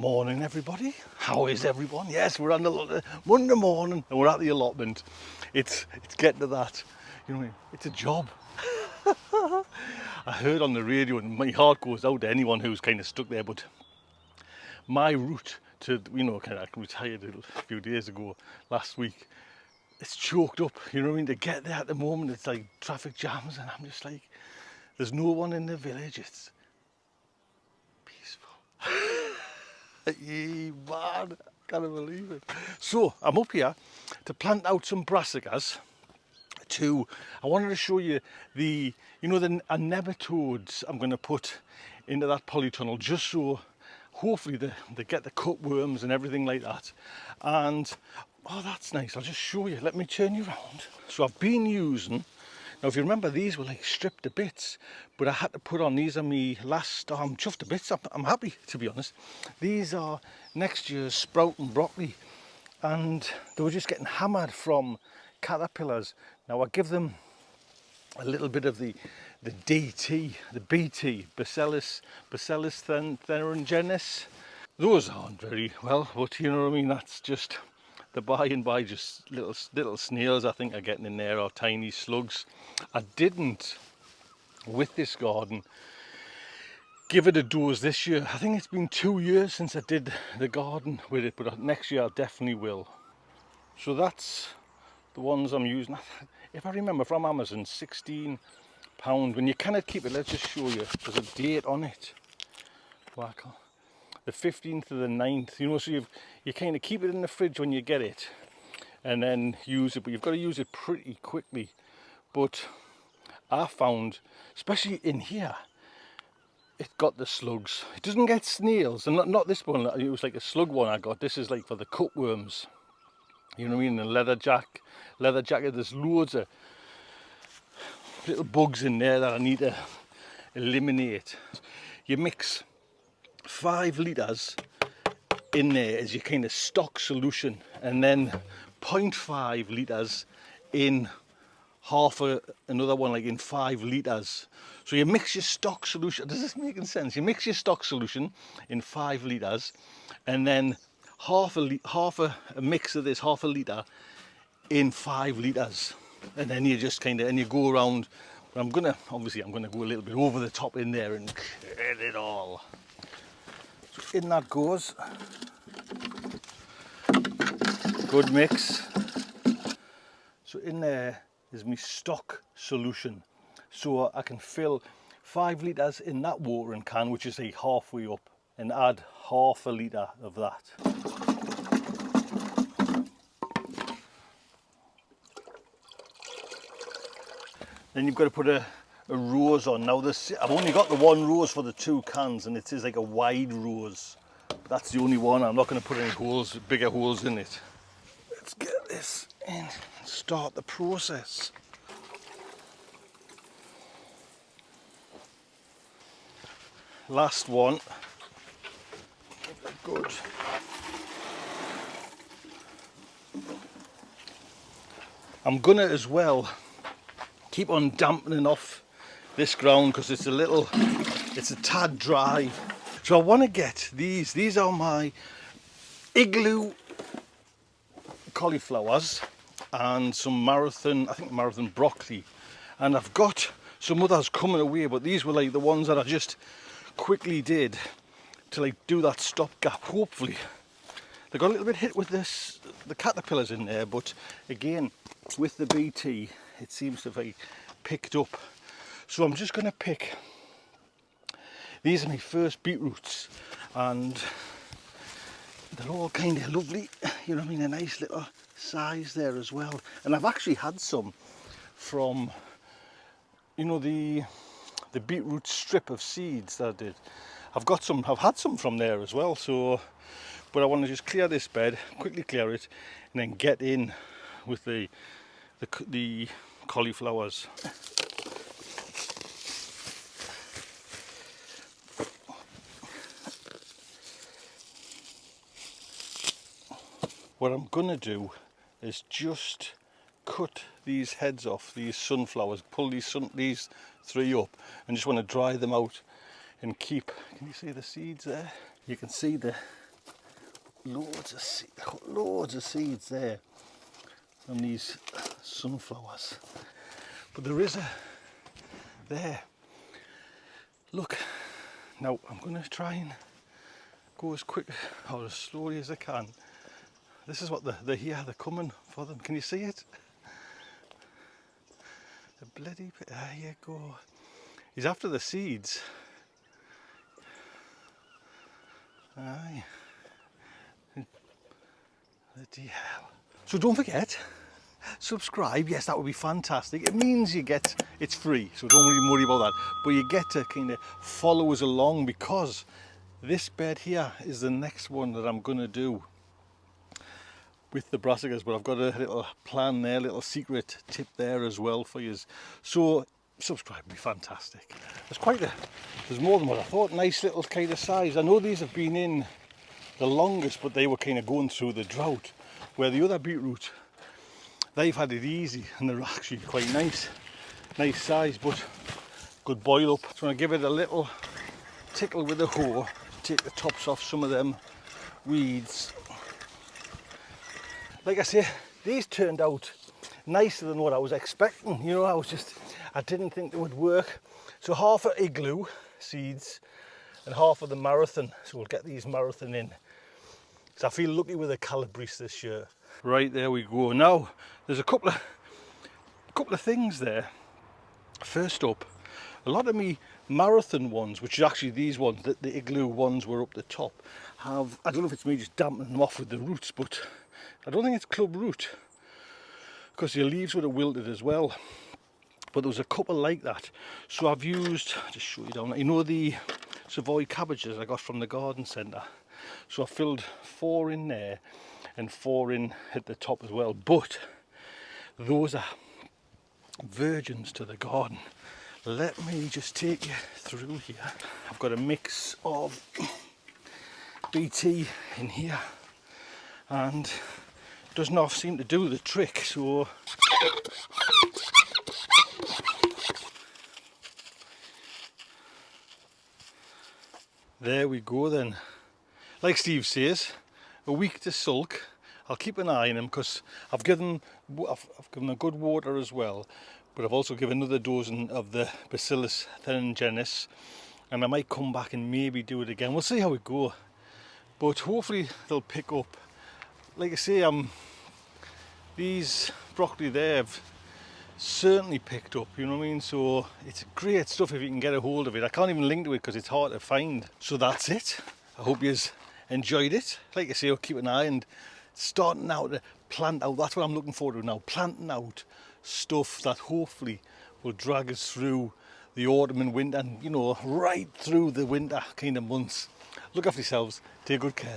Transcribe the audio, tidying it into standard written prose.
Morning everybody, how is everyone? Yes, we're on the Monday morning and we're at the allotment. It's getting to that, you know, it's a job. I heard on the radio and my heart goes out to anyone who's kind of stuck there, but my route to, kind of retired a few days ago, last week, it's choked up, you know what I mean? To get there at the moment, it's like traffic jams and I'm just like, there's no one in the village, it's peaceful. Yeah, man, I can't believe it. So I'm up here to plant out some brassicas. I wanted to show you the nematodes I'm going to put into that polytunnel, just so hopefully they get the cutworms and everything like that. And oh, that's nice. I'll just show you. Let me turn you around. So I've been using. Now, if you remember, these were like stripped to bits, but I had to put on, these are me last, I'm chuffed to bits, I'm happy, to be honest. These are next year's sprouting broccoli, and they were just getting hammered from caterpillars. Now, I give them a little bit of the DT, the BT, Bacillus thuringiensis. Those aren't very well, but you know what I mean, that's just the by and by, just little snails I think are getting in there, or tiny slugs. I didn't, with this garden, give it a dose this year. I think it's been 2 years since I did the garden with it, but next year I definitely will. So that's the ones I'm using. If I remember, from Amazon, £16. When you cannot keep it, let's just show you, there's a date on it. The 15th to the 9th, you know, so you kind of keep it in the fridge when you get it and then use it, but you've got to use it pretty quickly. But I found, especially in here, it got the slugs. It doesn't get snails, and not this one, it was like a slug one I got. This is like for the cutworms, you know what I mean, the leather jacket, there's loads of little bugs in there that I need to eliminate. You mix 5 litres in there as your kind of stock solution, and then 0.5 litres in another one, like in 5 litres. So you mix your stock solution, does this make sense? You mix your stock solution in 5 litres, and then half a mix of this, half a litre in 5 litres, and then you just kind of, and you go around. But I'm gonna go a little bit over the top in there and get it all. So in that goes. Good mix. So in there is my stock solution, so I can fill 5 litres in that watering can, which is like halfway up, and add half a litre of that. Then you've got to put a rose on. Now I've only got the one rose for the 2 cans, and it is like a wide rose. That's the only one. I'm not going to put any bigger holes in it. Let's get this in and start the process. Last one. Good. I'm gonna as well keep on dampening off this ground because it's a tad dry. So I want to get these are my igloo cauliflowers and some marathon broccoli, and I've got some others coming away, but these were like the ones that I just quickly did to like do that stopgap. Hopefully they got a little bit hit with the caterpillars in there, but again with the BT it seems to have like picked up. So I'm just going to pick, these are my first beetroots, and they're all kind of lovely, you know what I mean, a nice little size there as well. And I've actually had some from, you know, the beetroot strip of seeds that I did. I've had some from there as well. So, but I want to just clear this bed, quickly clear it, and then get in with the cauliflowers. What I'm gonna do is just cut these heads off, these sunflowers, pull these 3 up, and just want to dry them out and keep, can you see the seeds there? You can see the loads of seeds there on these sunflowers. But there is there. Look, now I'm going to try and go as quick or as slowly as I can. This is what they're here, they're coming for them. Can you see it? The bloody, there you go. He's after the seeds. Aye. Bloody hell. So don't forget, subscribe. Yes, that would be fantastic. It means you get, it's free, so don't really worry about that. But you get to kind of follow us along, because this bed here is the next one that I'm going to do with the brassicas. But I've got a little plan there, little secret tip there as well for you. So subscribe would be fantastic. There's more than what I thought. Nice little kind of size. I know these have been in the longest, but they were kind of going through the drought, where the other beetroot, they've had it easy and they're actually quite nice size, but good boil up. So I'm going to give it a little tickle with the hoe, take the tops off some of them weeds. Like I say, these turned out nicer than what I was expecting. You know, I didn't think they would work. So half of igloo seeds and half of the marathon. So we'll get these marathon in. So I feel lucky with the calabrese this year. Right, there we go. Now there's a couple of things there. First up, a lot of me marathon ones, which is actually these ones, the igloo ones were up the top, have, I don't know if it's me just dampening them off with the roots, but I don't think it's club root, because your leaves would have wilted as well. But there was a couple like that. So I've used, just show you down, you know the Savoy cabbages I got from the garden centre. So I filled 4 in there and 4 in at the top as well. But those are virgins to the garden. Let me just take you through here. I've got a mix of BT in here, and it does not seem to do the trick. So there we go then. Like Steve says, a week to sulk. I'll keep an eye on them, because I've given them a good water as well, but I've also given another dozen of the Bacillus thuringiensis, and I might come back and maybe do it again. We'll see how it goes, but hopefully they'll pick up. Like I say, these broccoli there have certainly picked up, you know what I mean? So it's great stuff if you can get a hold of it. I can't even link to it because it's hard to find. So that's it. I hope you enjoyed it. Like I say, I'll keep an eye and starting out to plant out. That's what I'm looking forward to now, planting out stuff that hopefully will drag us through the autumn and winter, and you know, right through the winter kind of months. Look after yourselves, take good care.